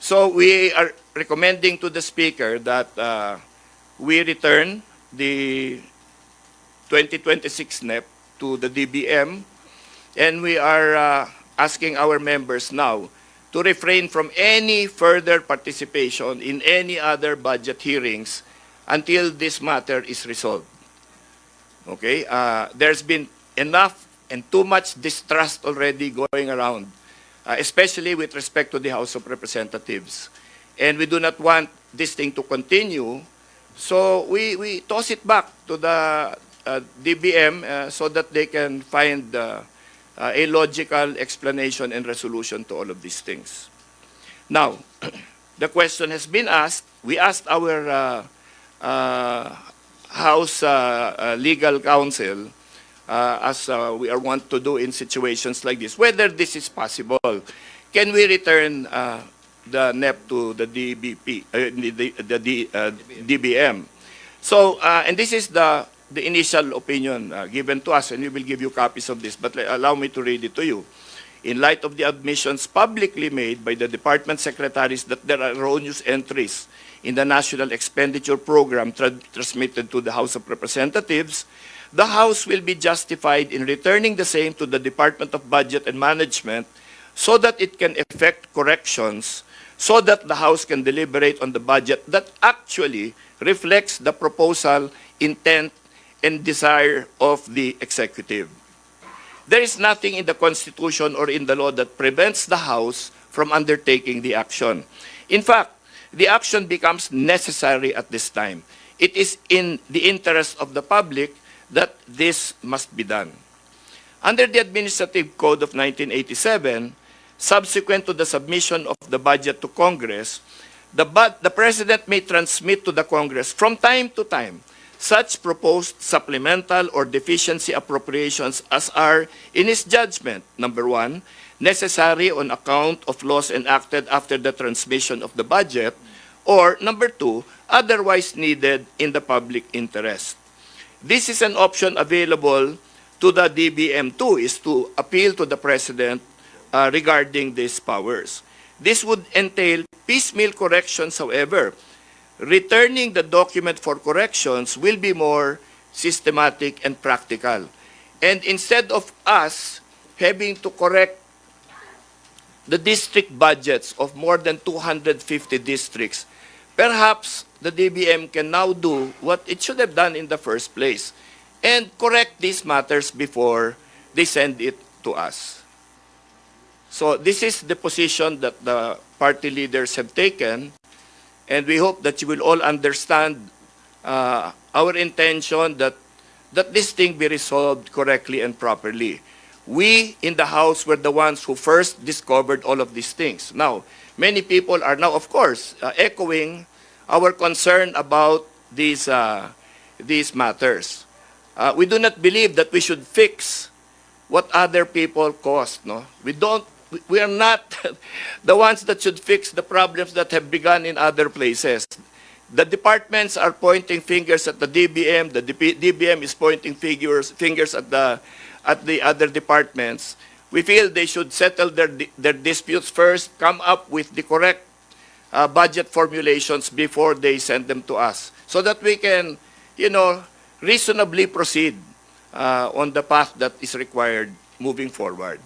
So we are recommending to the Speaker that we return the 2026 NEP to the DBM, and we are asking our members now to refrain from any further participation in any other budget hearings until this matter is resolved. Okay? There's been enough and too much distrust already going around, especially with respect to the House of Representatives. And we do not want this thing to continue, so we toss it back to the DBM so that they can find a logical explanation and resolution to all of these things. Now, the question has been asked. We asked our House legal counsel, as we are wont to do in situations like this, whether this is possible. Can we return the NEP to the DBM? So, and this is the initial opinion given to us, and we will give you copies of this, but allow me to read it to you. In light of the admissions publicly made by the department secretaries that there are erroneous entries in the National Expenditure Program transmitted to the House of Representatives, the House will be justified in returning the same to the Department of Budget and Management so that it can effect corrections so that the House can deliberate on the budget that actually reflects the proposal, intent, and desire of the executive. There is nothing in the Constitution or in the law that prevents the House from undertaking the action. In fact, the action becomes necessary at this time. It is in the interest of the public that this must be done. Under the Administrative Code of 1987, subsequent to the submission of the budget to Congress, the President may transmit to the Congress from time to time such proposed supplemental or deficiency appropriations as are, in his judgment, number one, necessary on account of laws enacted after the transmission of the budget, or number two, otherwise needed in the public interest. This is an option available to the DBM too, is to appeal to the President regarding these powers. This would entail piecemeal corrections, however. Returning the document for corrections will be more systematic and practical. And instead of us having to correct the district budgets of more than 250 districts, perhaps the DBM can now do what it should have done in the first place and correct these matters before they send it to us. So this is the position that the party leaders have taken, and we hope that you will all understand our intention that this thing be resolved correctly and properly. We in the House were the ones who first discovered all of these things. Now, many people are now, of course, echoing our concern about these matters. We do not believe that we should fix what other people caused. No, we are not the ones that should fix the problems that have begun in other places. The departments are pointing fingers at the DBM. The DBM is pointing fingers at the other departments. We feel they should settle their disputes first, come up with the correct budget formulations before they send them to us, so that we can, reasonably proceed on the path that is required moving forward.